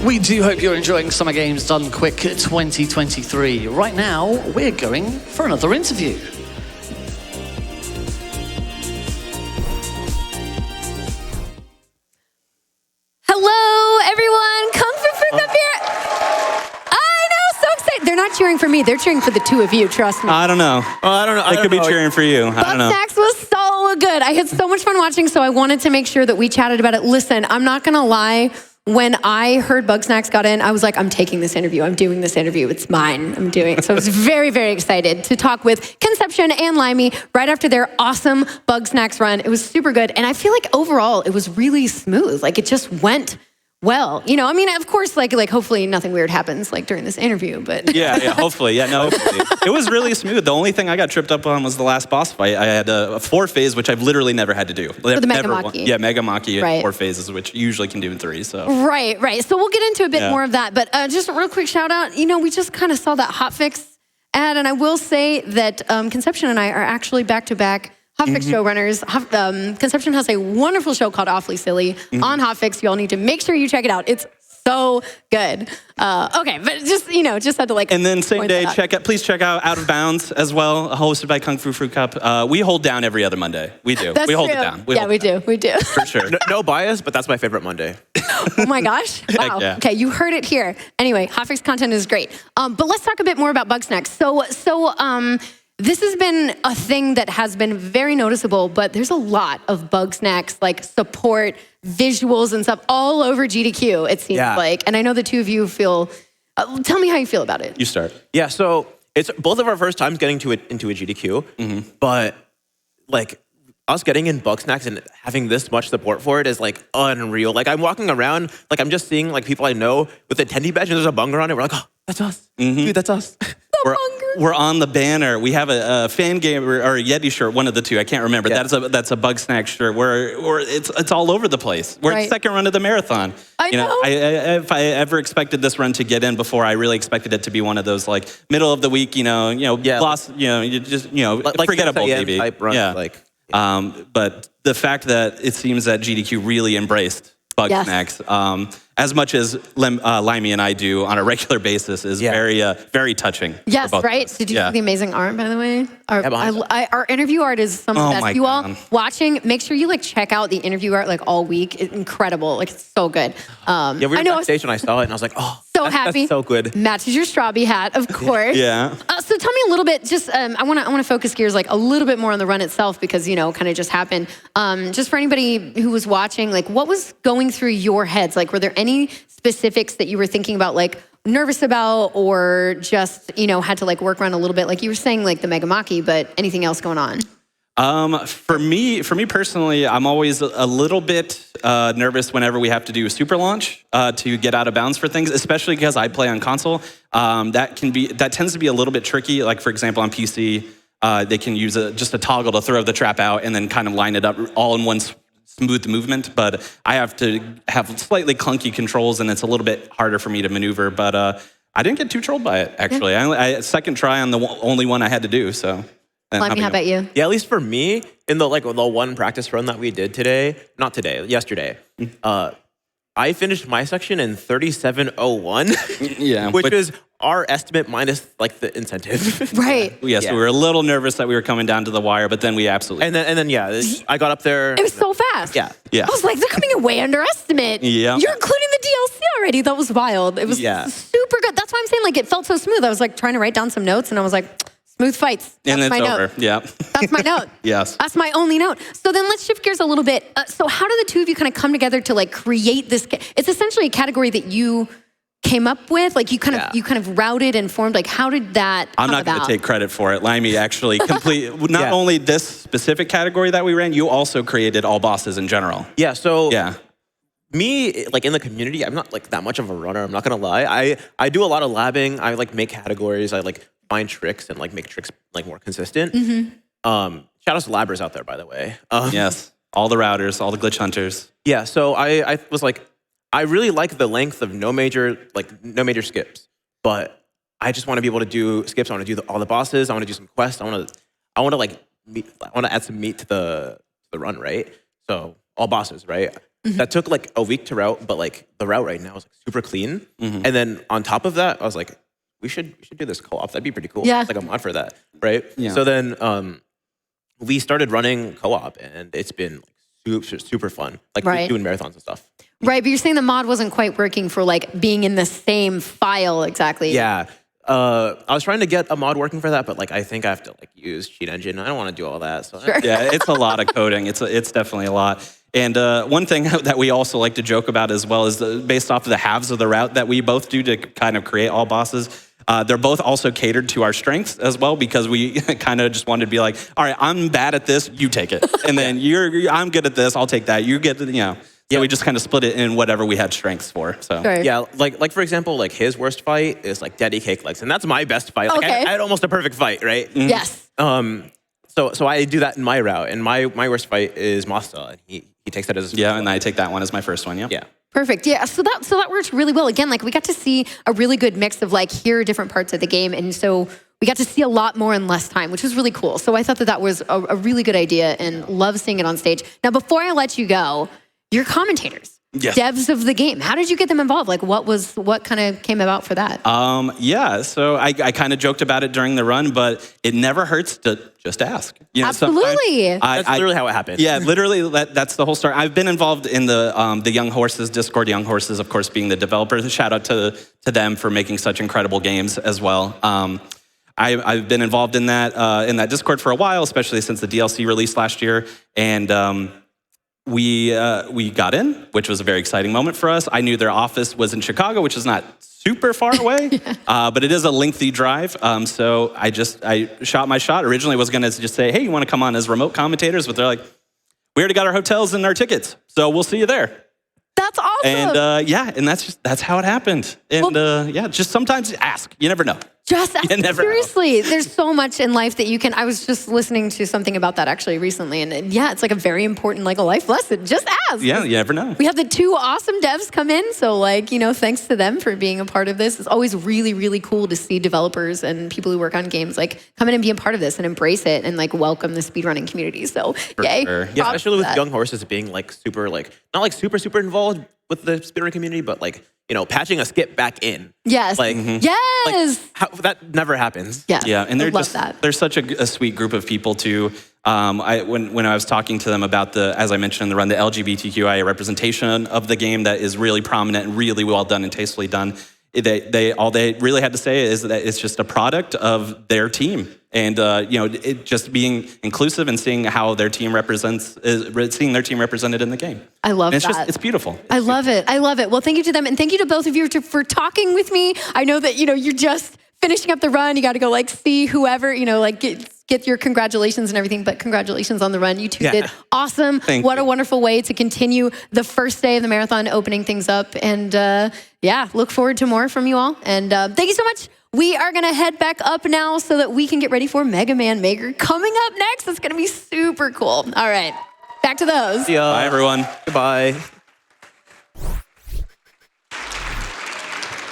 We do hope you're enjoying Summer Games Done Quick 2023. Right now, we're going for another interview. Hello, everyone. Kungfufruitcup here. I know, so excited. They're not cheering for me. They're cheering for the two of you, trust me. I don't know. I don't know. They could be cheering for you. I don't know. Bugsnax was so good. I had so much fun watching, so I wanted to make sure that we chatted about it. Listen, I'm not going to lie. When I heard Bugsnax got in, I was like, I'm taking this interview. I'm doing this interview. It's mine. I'm doing it. So I was very, very excited to talk with Conception and Limy right after their awesome Bugsnax run. It was super good. And I feel like overall, it was really smooth. Like it just went well. You know, I mean, of course, like hopefully nothing weird happens like during this interview, but. Yeah, hopefully. Yeah, no, hopefully. It was really smooth. The only thing I got tripped up on was the last boss fight. I had a 4-phase, which I've literally never had to do. For the Mega Maki. Yeah, Mega Maki right. 4 phases, which you usually can do in 3, so. Right. So we'll get into a bit more of that, but just a real quick shout out. You know, we just kind of saw that hotfix ad, and I will say that Conception and I are actually back-to-back Hotfix showrunners. Conception has a wonderful show called Awfully Silly on Hotfix. You all need to make sure you check it out. It's so good. Okay, but just, you know, just had to like. And then same day, please check out Out of Bounds as well, hosted by Kungfufruitcup. We hold down every other Monday. We do. That's we hold true. it down. We do. For sure. No bias, but that's my favorite Monday. Oh my gosh. Wow. Yeah. Okay, you heard it here. Anyway, Hotfix content is great. But let's talk a bit more about Bugsnax. So this has been a thing that has been very noticeable, but there's a lot of Bugsnax like support, visuals and stuff all over GDQ, it seems like. And I know the two of you feel, tell me how you feel about it. You start. Yeah, so it's both of our first times getting into a GDQ, but like us getting in Bugsnax and having this much support for it is like unreal. Like I'm walking around, like I'm just seeing like people I know with the attendee badge and there's a bunger on it. We're like, oh, that's us. Dude, that's us. We're on the banner. We have a fan game or a Yeti shirt, one of the two. I can't remember. Yeah. That's a Bugsnax shirt. Where it's all over the place. We're at second run of the marathon. I know. If I ever expected this run to get in before, I really expected it to be one of those like middle of the week. Lost. You just like forgettable maybe. Type runs, yeah. Like. But the fact that it seems that GDQ really embraced Bugsnax, as much as Limy and I do on a regular basis, is very touching. Yes, right? Did you see the amazing art, by the way? Our interview art is some of the best. You all watching, make sure you like check out the interview art like all week. It's incredible. Like it's so good. We were backstage when I saw it and I was like, oh, so happy. That's so good. Matches your Straubby hat, of course. Yeah. So tell me a little bit, just I want to focus gears like a little bit more on the run itself because, you know, kind of just happened. Just for anybody who was watching, like what was going through your heads? Like were there any specifics that you were thinking about, like nervous about or just, you know, had to like work around a little bit? Like you were saying like the Mega Maki, but anything else going on? For me personally, I'm always a little bit nervous whenever we have to do a super launch to get out of bounds for things, especially because I play on console. That tends to be a little bit tricky. Like for example, on PC, they can use just a toggle to throw the trap out and then kind of line it up all in one smooth movement. But I have to have slightly clunky controls, and it's a little bit harder for me to maneuver. But I didn't get too trolled by it actually. I second try on the only one I had to do. So. Limy, how about you? Yeah, at least for me, in the one practice run that we did yesterday, I finished my section in 37:01. Yeah, which is our estimate minus like the incentive. Right. Yes, we were a little nervous that we were coming down to the wire, but then we absolutely. And then I got up there. It was so fast. Yeah. I was like, they're coming in way under estimate. Yeah. You're including the DLC already. That was wild. It was super good. That's why I'm saying like it felt so smooth. I was like trying to write down some notes, and I was like. Smooth fights. That's and it's my over. Note. Yeah. That's my note. Yes. That's my only note. So then let's shift gears a little bit. So how do the two of you kind of come together to like create this? It's essentially a category that you came up with. Like you kind of routed and formed. Like how did that come I'm not going to take credit for it. Limy actually not only this specific category that we ran, you also created all bosses in general. Yeah. So me, like in the community, I'm not like that much of a runner. I'm not going to lie. I do a lot of labbing. I like make categories. I like find tricks and like make tricks like more consistent. Shout out to labbers out there, by the way. Yes, all the routers, all the glitch hunters. Yeah, so I was like, I really like the length of no major skips, but I just want to be able to do skips. I want to do all the bosses. I want to do some quests. I want to add some meat to the run, right? So all bosses, right? that took like a week to route, but like the route right now is like super clean. And then on top of that, I was like, we should do this co-op. That'd be pretty cool. Yeah. Like a mod for that, right? Yeah. So then we started running co-op, and it's been like super fun, like Right. doing marathons and stuff. Right, but you're saying the mod wasn't quite working for like being in the same file exactly. Yeah. I was trying to get a mod working for that, but like I think I have to like use cheat engine. I don't want to do all that. So Sure. Yeah, it's a lot of coding. It's definitely a lot. And one thing that we also like to joke about as well is based off of the halves of the route that we both do to kind of create all bosses. They're both also catered to our strengths as well, because we kind of just wanted to be like, all right, I'm bad at this, you take it. And then I'm good at this, I'll take that. You get, So we just kind of split it in whatever we had strengths for. So Sure. yeah, like for example, like his worst fight is like Daddy Cake Legs, and that's my best fight. Like Okay. I had almost a perfect fight, right? Yes. So I do that in my route, and my worst fight is Masta, and he takes that as his yeah, and I take that one as my first one. yeah. Perfect. Yeah. So that works really well. Again, like we got to see a really good mix of like here are different parts of the game, and so we got to see a lot more in less time, which was really cool. So I thought that was a really good idea, and love seeing it on stage. Now, before I let you go, your commentators. Yes. Devs of the game. How did you get them involved? Like what kind of came about for that? Yeah, so I kind of joked about it during the run, but it never hurts to just ask. You know, Absolutely. That's literally how it happened. Yeah, literally, that's the whole story. I've been involved in the Young Horses Discord. Young Horses, of course, being the developer. Shout out to them for making such incredible games as well. I've been involved in that Discord for a while, especially since the DLC released last year, and we got in, which was a very exciting moment for us. I knew their office was in Chicago, which is not super far away, but it is a lengthy drive. So I shot my shot. Originally was going to just say, hey, you want to come on as remote commentators? But they're like, we already got our hotels and our tickets, so we'll see you there. That's awesome. And and that's how it happened. And just sometimes ask. You never know. Just You never know. seriously, there's so much in life that you can. I was just listening to something about that actually recently, and yeah, it's like a very important like a life lesson. Just ask. Yeah, you never know. We had the two awesome devs come in, so like thanks to them for being a part of this. It's always really really cool to see developers and people who work on games like come in and be a part of this and embrace it and like welcome the speedrunning community. So yay, sure. Yeah, props especially for with that. Young Horses being like super like not like super involved with the speedrunning community, but like patching a skip back in. Yes, Like yes, that never happens. yes. Yeah, and I they're love just that. they're such a sweet group of people too. When I was talking to them about as I mentioned in the run, the LGBTQIA representation of the game that is really prominent and really well done and tastefully done. All they really had to say is that it's just a product of their team, and it just being inclusive and seeing how their team seeing their team represented in the game. I love And it's that. It's beautiful. I love it. I love it. Well, thank you to them, and thank you to both of you for talking with me. I know that you're just finishing up the run. You got to go like see whoever like get your congratulations and everything. But congratulations on the run. You two did awesome. What a wonderful way to continue the first day of the marathon, opening things up. And look forward to more from you all. And thank you so much. We are going to head back up now so that we can get ready for Mega Man Maker coming up next. It's going to be super cool. All right, back to those. See ya. Bye, everyone. Goodbye.